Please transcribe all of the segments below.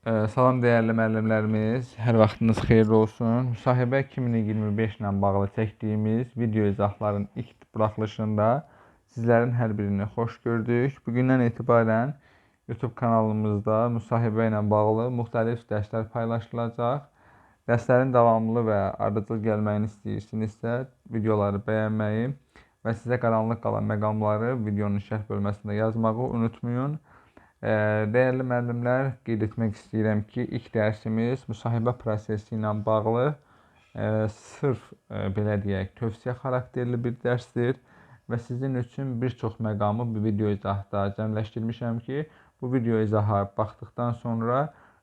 Salam dəyərli müəllimlərimiz, hər vaxtınız xeyirli olsun. Müsahibə 2025 ilə bağlı çəkdiyimiz video izahların ilk buraxılışında sizlərin hər birini xoş gördük. Bugündən etibarən YouTube kanalımızda müsahibə ilə bağlı müxtəlif dərslər paylaşılacaq. Dərslərin davamlı və ardıcıl gəlməyini istəyirsinizsə, videoları bəyənməyi və sizə qaranlıq qalan məqamları videonun şərh bölməsində yazmağı unutmayın. Dəyərli müəllimlər, qeyd etmək istəyirəm ki, ilk dərsimiz müsahibə prosesi ilə bağlı sırf belə deyək, tövsiyə xarakterli bir dərsdir və sizin üçün bir çox məqamı bu video izahda cəmləşdirmişəm ki, bu video izaha baxdıqdan sonra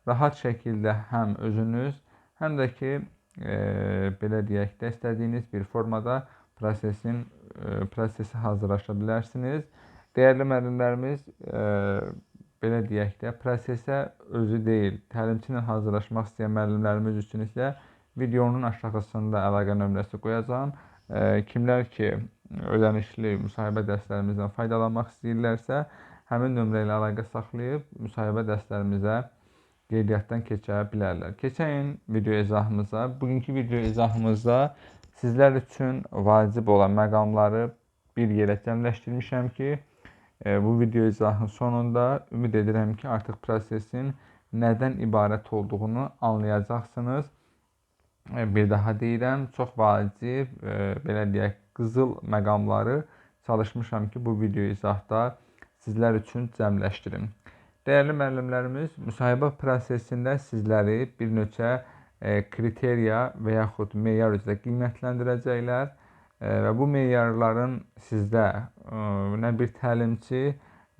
rahat şəkildə həm özünüz, həm də ki, belə deyək də, istədiyiniz bir formada prosesi hazırlaşa bilərsiniz. Dəyərli müəllimlərimiz, belə deyək də, prosesə özü deyil, təlimçi ilə hazırlaşmaq istəyən müəllimlərimiz üçün isə videonun aşağısında əlaqə nömrəsi qoyacağam. Kimlər ki, ödənişli müsahibə dərslərimizdən faydalanmaq istəyirlərsə, həmin nömrə ilə əlaqə saxlayıb müsahibə dərslərimizə qeydiyyatdan keçə bilərlər. Keçəyin video izahımıza. Bugünkü video izahımızda sizlər üçün vacib olan məqamları bir yerə cəmləşdirmişəm ki, bu video izahın sonunda ümid edirəm ki, artıq prosesin nədən ibarət olduğunu anlayacaqsınız. Bir daha deyirəm, çox vacib, belə deyək, qızıl məqamları çalışmışam ki, bu video izahda sizlər üçün cəmləşdirim. Dəyərli müəllimlərimiz, müsahibə prosesində sizləri bir neçə kriteriya və yaxud meyar üzrə qiymətləndirəcəklər. Və bu meyarların sizdə nə bir təlimçi,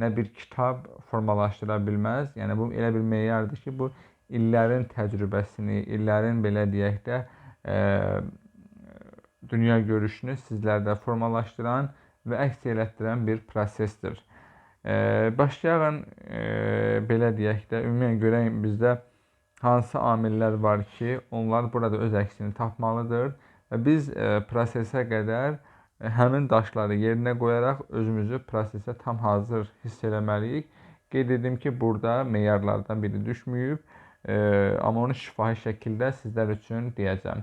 nə bir kitab formalaşdıra bilməz. Yəni, bu elə bir meyardır ki, bu illərin təcrübəsini, illərin belə deyək də, dünya görüşünü sizlərdə formalaşdıran və əks elətdirən bir prosesdir. Başlayaq, belə deyək də, ümumiyyən görəyim bizdə hansı amillər var ki, onlar burada öz əksini tapmalıdır. Və biz prosesə qədər həmin daşları yerinə qoyaraq özümüzü prosesə tam hazır hiss eləməliyik. Qeyd edim ki, burada meyarlardan biri düşməyib, amma onu şifahi şəkildə sizlər üçün deyəcəm.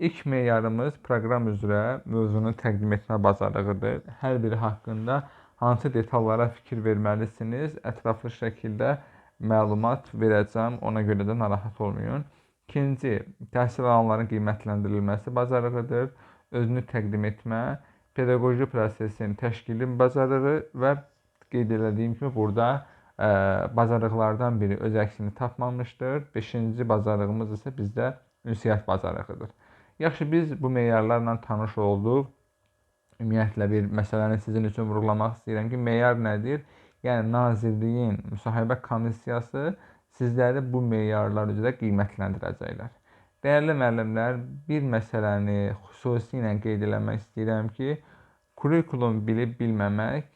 İlk meyarımız proqram üzrə mövzunu təqdim etmə bacarığıdır. Hər biri haqqında hansı detallara fikir verməlisiniz, ətraflı şəkildə məlumat verəcəm, ona görə də narahat olmayın. İkinci, təhsil alanların qiymətləndirilməsi bacarığıdır, özünü təqdim etmə, pedaqoji prosesin təşkili bacarığı və qeyd etdiyim kimi, burada bacarıqlardan biri öz əksini tapmamışdır. Beşinci bacarığımız isə bizdə ünsiyyət bacarığıdır. Yaxşı, biz bu meyarlarla tanış olduq. Ümumiyyətlə bir məsələni sizin üçün vurğulamaq istəyirəm ki, meyar nədir? Yəni, Nazirliyin müsahibə komissiyası sizləri bu meyarlar üzrə qiymətləndirəcəklər. Dəyərli müəllimlər, bir məsələni xüsusilə qeyd eləmək istəyirəm ki, kurikulum bilib bilməmək,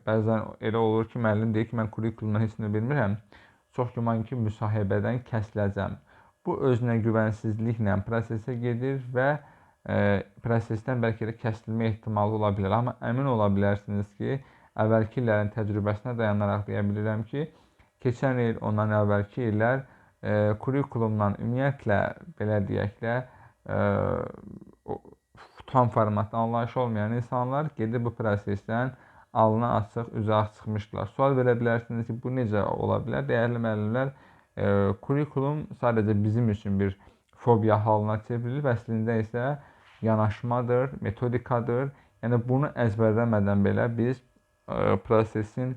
bəzən elə olur ki, müəllim deyir ki, mən kurikulumdan heç nə bilmirəm, çox güman ki, müsahibədən kəsiləcəm. Bu, özünə güvənsizliklə prosesə gedir və prosesdən bəlkə də kəsilmə ehtimalı ola bilər. Amma əmin ola bilərsiniz ki, əvvəlki illərin təcrübəsinə dayanaraq deyə bilirəm ki, keçən il, ondan əvvəlki illər kurikulumdan ümumiyyətlə, belə deyək də, tam formatda anlayışı olmayan insanlar gedib bu prosesdən alnı açıq, üzü ağ çıxmışdılar. Sual verə bilərsiniz ki, bu necə ola bilər? Dəyərli müəllimlər, kurikulum sadəcə bizim üçün bir fobiya halına çevrilir, əslində isə yanaşmadır, metodikadır. Yəni, bunu əzbərləmədən belə biz prosesin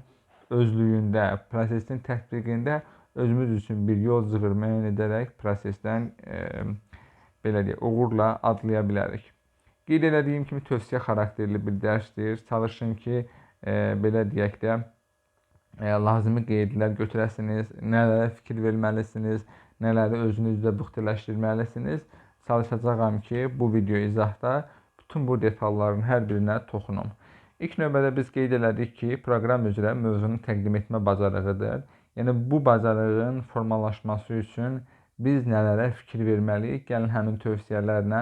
özlüyündə, prosesin tətbiqində özümüz üçün bir yol cığır müəyyən edərək prosesdən belə deyək, uğurla adlaya bilərik. Qeyd etdiyim kimi, tövsiyə xarakterli bir dərsdir. Çalışın ki, belə deyək də, lazımi qeydlər götürəsiniz, nələrə fikir verməlisiniz, nələri özünüzdə büxtələşdirməlisiniz. Çalışacağam ki, bu video izahda bütün bu detalların hər birinə toxunum. İlk növbədə biz qeyd elədik ki, proqram üzrə mövzunu təqdim etmə bacarığıdır. Yəni, bu bacarığın formalaşması üçün biz nələrə fikir verməliyik? Gəlin, həmin tövsiyələrlə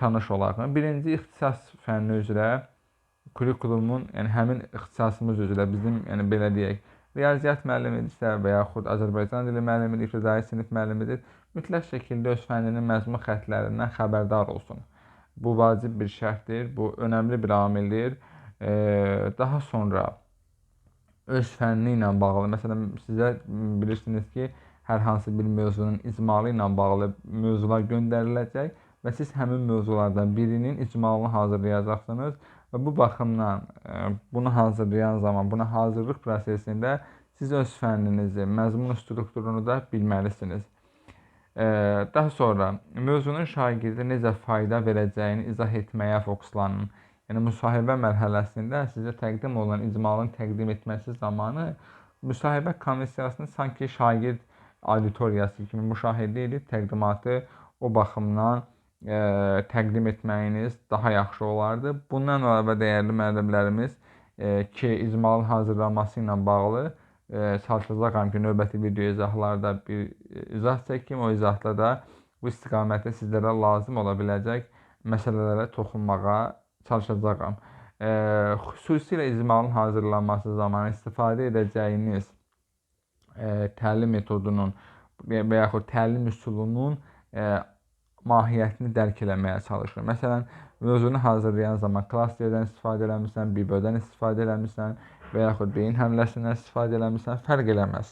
tanış olaq. Birinci, ixtisas fənni üzrə kurikulumun, yəni həmin ixtisasımız üzrə bizim, yəni belə deyək, riyaziyyat müəllimidirsə və yaxud Azərbaycan dili müəllimidir, ibtidai sinif müəllimidir, mütləq şəkildə öz fənninin məzmun xəttlərindən xəbərdar olsun. Bu vacib bir şərtdir, bu önəmli bir amildir. Daha sonra öz fənni ilə bağlı, məsələn, sizə bilirsiniz ki, hər hansı bir mövzunun icmalı ilə bağlı mövzular göndəriləcək və siz həmin mövzulardan birinin icmalını hazırlayacaqsınız və bu baxımdan bunu hazırlayan zaman, buna hazırlıq prosesində siz öz fənninizi, məzmun strukturunu da bilməlisiniz. Daha sonra mövzunun şagirdə necə fayda verəcəyini izah etməyə fokuslanın. Yəni müsahibə mərhələsində sizə təqdim olunan icmalın təqdim etməsi zamanı müsahibə komissiyasını sanki şagird auditoriyası kimi müşahidə edib təqdimatı o baxımdan təqdim etməyiniz daha yaxşı olardı. Bundan əlavə dəyərli müəllimlərimiz ki, icmalın hazırlanması ilə bağlı çalışacağam ki, növbəti video izahlarda bir izah çəkim. O izahda da bu istiqamətdə sizlərə lazım ola biləcək məsələlərə toxunmağa çalışacağam. Xüsusilə icmalın hazırlanması zamanı istifadə edəcəyiniz təlim metodunun və yaxud təlim üsulunun mahiyyətini dərk eləməyə çalışır. Məsələn, mövzunu hazırlayan zaman klasterdən istifadə eləmirsən, bibodən istifadə eləmirsən və yaxud beyin həmləsindən istifadə eləmirsən, fərq eləməz.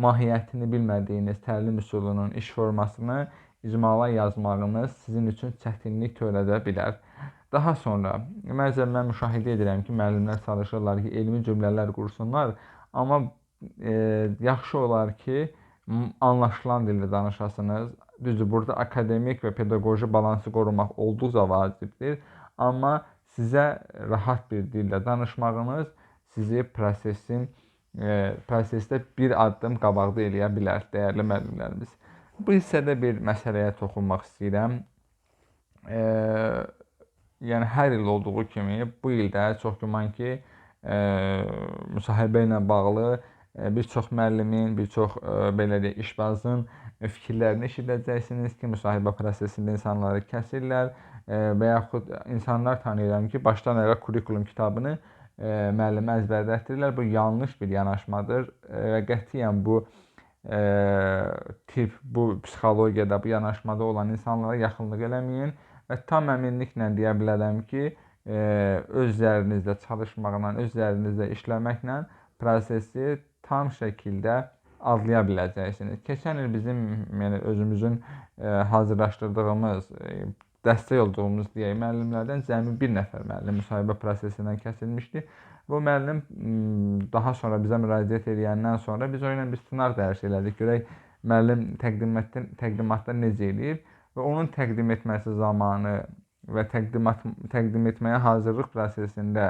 Mahiyyətini bilmədiyiniz təlim üsulunun iş formasını icmala yazmağınız sizin üçün çətinlik törədə bilər. Daha sonra, mən müşahidə edirəm ki, müəllimlər çalışırlar ki, elmi cümlələr qursunlar, amma yaxşı olar ki, anlaşılan dildə danışasınız. Düzdür, burada akademik və pedaqoji balansı qorumaq olduqca vacibdir, amma sizə rahat bir dildə danışmağınız sizi prosesdə bir addım qabaqda eləyə bilər, dəyərli müəllimlərimiz. Bu hissədə bir məsələyə toxunmaq istəyirəm. Yəni, hər il olduğu kimi, bu ildə çox güman ki, müsahibə ilə bağlı bir çox müəllimin, bir çox belə deyək, işbazın fikirlərini eşidəcəksiniz ki, müsahibə prosesində insanları kəsirlər və yaxud insanlar tanıyıram ki, başdan ayağa kurikulum kitabını müəllimə əzbərlətdirirlər. Bu yanlış bir yanaşmadır və qətiyyən bu bu psixologiyada, bu yanaşmada olan insanlara yaxınlıq eləməyin və tam əminliklə deyə bilərəm ki, öz üzərinizdə çalışmaqla, öz üzərinizdə işləməklə prosesi tam şəkildə adlaya biləcəksiniz. Keçən il bizim, yəni özümüzün hazırlaşdırdığımız, dəstək olduğumuz deyək, müəllimlərdən cəmi bir nəfər müəllim müsahibə prosesindən kəsilmişdi. Bu müəllim daha sonra bizə müraciət edəndən sonra biz o ilə bir sınaq dərsi elədik. Görək müəllim təqdimatda necə eləyir və onun təqdim etməsi zamanı və təqdim etməyə hazırlıq prosesində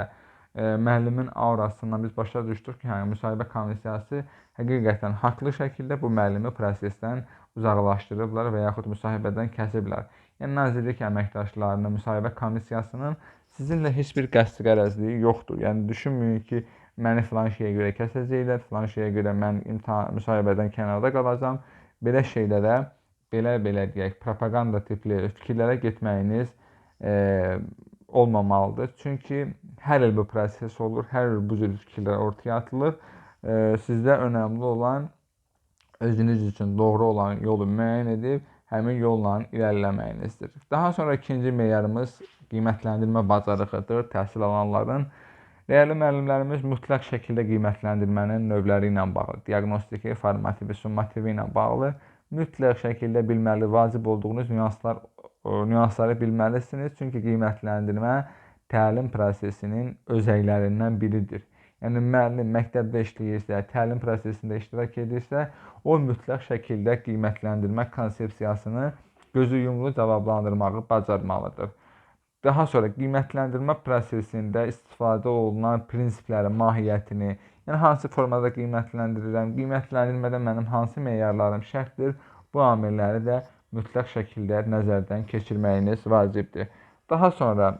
müəllimin aurasından biz başa düşdük ki, müsahibə komissiyası həqiqətən haqlı şəkildə bu müəllimi prosesdən uzaqlaşdırıblar və yaxud müsahibədən kəsiblər. Yəni, nazirlik əməkdaşlarının, müsahibə komissiyasının sizinlə heç bir qəsd qərəzliyi yoxdur. Yəni, düşünməyin ki, məni filan şeyə görə kəsəcəklər, filan şeyə görə mən müsahibədən kənarda qalacam. Belə şeylərə, belə deyək, propaganda tipli fikirlərə getməyiniz olmamalıdır. Çünki hər il bu proses olur, hər il bu cür fikirlər ortaya atılır. Sizdə önəmli olan özünüz üçün doğru olan yolu müəyyən edib həmin yolla irəliləməyinizdir. Daha sonra ikinci meyarımız qiymətləndirmə bacarığıdır təhsil alanların. Dəyərli müəllimlərimiz mütləq şəkildə qiymətləndirmənin növləri ilə bağlı, diaqnostiki, formativi, summativi ilə bağlı mütləq şəkildə bilməli, vacib olduğunuz nüansları bilməlisiniz. Çünki qiymətləndirmə təlim prosesinin özəklərindən biridir. Yəni, müəllim məktəbdə işləyirsə, təlim prosesində iştirak edirsə, o mütləq şəkildə qiymətləndirmə konsepsiyasını gözü yumulu cavablandırmağı bacarmalıdır. Daha sonra qiymətləndirmə prosesində istifadə olunan prinsiplərin mahiyyətini, yəni hansı formada qiymətləndirirəm, qiymətləndirmədə mənim hansı meyarlarım şərtdir, bu amilləri də mütləq şəkildə nəzərdən keçirməyiniz vacibdir. Daha sonra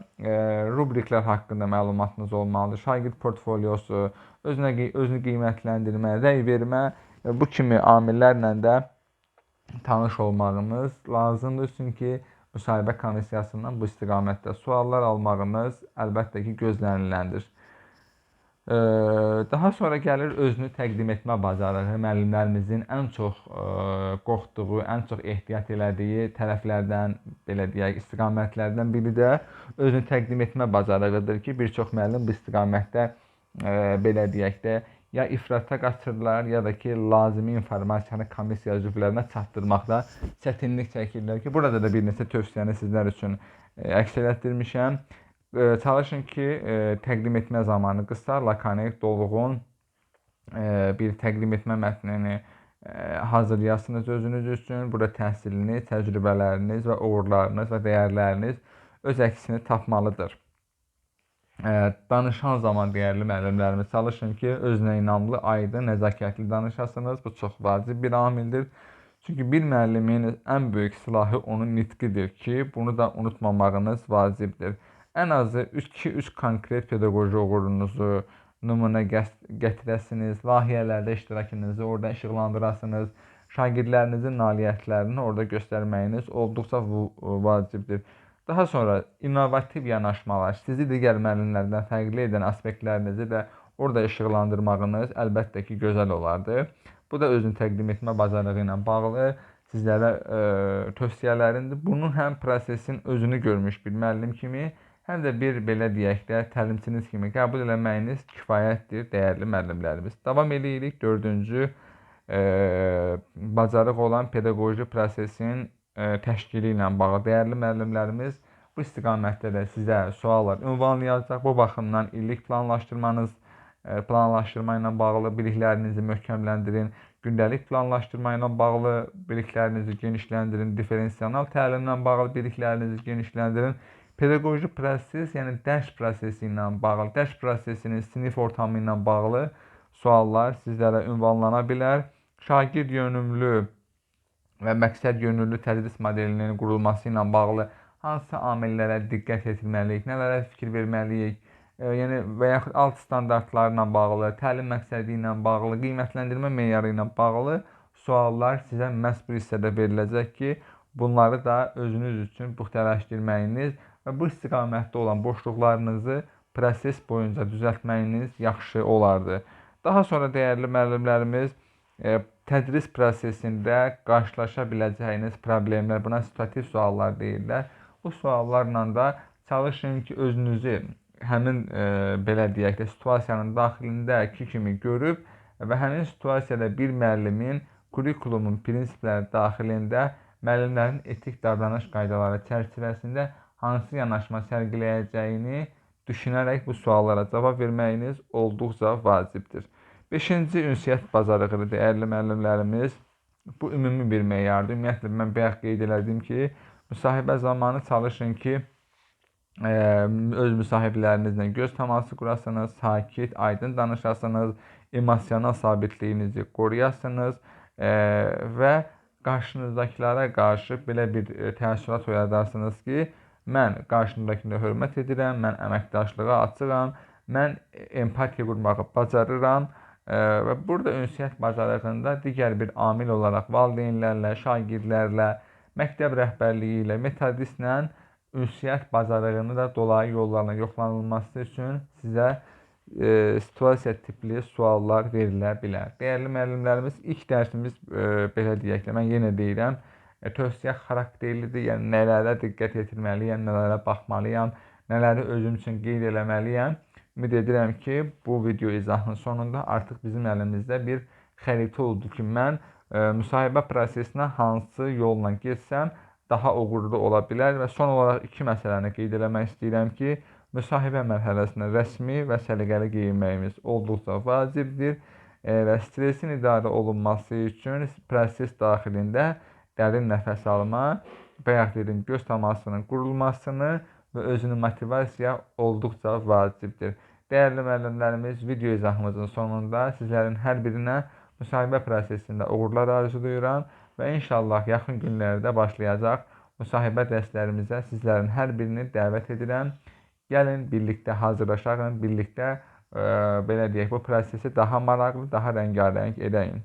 rubriklər haqqında məlumatınız olmalıdır. Şagird portfolyosu, özünü qiymətləndirmə, rəy vermə, bu kimi amillərlə də tanış olmağınız lazımdır. Çünki müsahibə komissiyasından bu istiqamətdə suallar almağınız əlbəttə ki, gözləniləndir. Daha sonra gəlir özünü təqdim etmə bacarığı. Müəllimlərimizin ən çox qorxduğu, ən çox ehtiyat elədiyi tərəflərdən, belə deyək, istiqamətlərdən biri də özünü təqdim etmə bacarığıdır ki, bir çox müəllim bu istiqamətdə belə deyək də ya ifrata qaçırlar, ya da ki, lazımi informasiyanı komissiya üzvlərinə çatdırmaqda çətinlik çəkirlər ki, burada da bir neçə tövsiyəni sizlər üçün əks elətdirmişəm. Çalışın ki, təqdim etmə zamanı qısa, lakonik, dolğun bir təqdim etmə mətnini hazırlayasınız özünüz üçün. Burada təhsiliniz, təcrübələriniz və uğurlarınız və dəyərləriniz öz əksini tapmalıdır. Danışan zaman dəyərli müəllimlərimiz, çalışın ki, özünə inamlı, aydın, nəzakətli danışasınız. Bu çox vacib bir amildir. Çünki bir müəllimin ən böyük silahı onun nitqidir ki, bunu da unutmamağınız vacibdir. Ən azı 2-3 konkret pedaqoji uğurunuzu nümunə gətirəsiniz, layihələrdə iştirakınızı orada işıqlandırasınız, şagirdlərinizin nailiyyətlərini orada göstərməyiniz olduqca vacibdir. Daha sonra innovativ yanaşmalar, sizi digər müəllimlərdən fərqli edən aspektlərinizi də orada işıqlandırmağınız əlbəttə ki, gözəl olardı. Bu da özünü təqdim etmə bacarığı ilə bağlı sizlərə tövsiyələrimdir. Bunun həm prosesin özünü görmüş bir müəllim kimi, həm də bir belə deyək də təlimçiniz kimi qəbul eləməyiniz kifayətdir, dəyərli müəllimlərimiz. Davam edirik 4-cü bacarıq olan pedaqoji prosesin təşkili ilə bağlı. Dəyərli müəllimlərimiz, bu istiqamətdə də sizə suallar ünvanlayacaq. Bu baxımdan illik planlaşdırma ilə bağlı biliklərinizi möhkəmləndirin. Gündəlik planlaşdırma ilə bağlı biliklərinizi genişləndirin. Diferensial təlimlə bağlı biliklərinizi genişləndirin. Pedaqoji proses, yəni dərs prosesi ilə bağlı, dərs prosesinin sinif ortamı ilə bağlı suallar sizlərə ünvanlana bilər. Şagird yönümlü və məqsəd yönümlü tədris modelinin qurulması ilə bağlı hansı amillərə diqqət etməliyik, nələrə fikir verməliyik, yəni və yaxud alt standartlarla bağlı, təlim məqsədi ilə bağlı, qiymətləndirmə meyarı ilə bağlı suallar sizə məhz bu hissədə veriləcək ki, bunları da özünüz üçün puxtalaşdırməyiniz və bu istiqamətdə olan boşluqlarınızı proses boyunca düzəltməyiniz yaxşı olardı. Daha sonra dəyərli müəllimlərimiz, tədris prosesində qarşılaşa biləcəyiniz problemlər, buna situativ suallar deyirlər. Bu suallarla da çalışın ki, özünüzü həmin belə deyək də situasiyanın daxilindəki kimi görüb və həmin situasiyada bir müəllimin kurikulumun prinsipləri daxilində müəllimlərin etik davranış qaydaları çərçivəsində hansı yanaşma sərgiləyəcəyini düşünərək bu suallara cavab verməyiniz olduqca vacibdir. 5-ci ünsiyyət bacarıqları, dəyərli müəllimlərimiz, bu ümumi bir meyardır. Ümumiyyətlə, mən bayaq qeyd elədim ki, müsahibə zamanı çalışın ki, öz müsahiblərinizlə göz təması qurasınız, sakit, aydın danışasınız, emosional sabitliyinizi qoruyasınız və qarşınızdakilərə qarşı belə bir təəssürat oyadarsınız ki, mən qarşımdakini hörmət edirəm, mən əməkdaşlığa açığam, mən empatiya qurmağı bacarıram və burada ünsiyyət bacarığında digər bir amil olaraq valideynlərlə, şagirdlərlə, məktəb rəhbərliyi ilə, metodistlə ünsiyyət bacarığını da dolayı yollarla yoxlanılması üçün sizə situasiya tipli suallar verilə bilər. Dəyərli müəllimlərimiz, ilk dərsimiz belə deyək də, mən yenə deyirəm, tövsiyə xarakterlidir, yəni nələrə diqqət yetirməliyəm, nələrə baxmalıyam, nələri özüm üçün qeyd eləməliyəm. Ümid edirəm ki, bu video izahının sonunda artıq bizim əlimizdə bir xəritə oldu ki, mən müsahibə prosesinə hansı yolla getsəm daha uğurlu ola bilər və son olaraq 2 məsələni qeyd eləmək istəyirəm ki, müsahibə mərhələsində rəsmi və səliqəli geyinməyimiz olduqca vacibdir və stresin idarə olunması üçün proses daxilində dərin nəfəs alma, bayaq dedim, göz təmasının qurulmasını və özünü motivasiya olduqca vacibdir. Dəyərli müəllimlərimiz, video izahımızın sonunda sizlərin hər birinə müsahibə prosesində uğurlar arzulayıram və inşallah yaxın günlərdə başlayacaq müsahibə dərslərimizə sizlərin hər birini dəvət edirəm. Gəlin, birlikdə hazırlaşaq, birlikdə belə deyək, bu prosesi daha maraqlı, daha rəngarəng edək.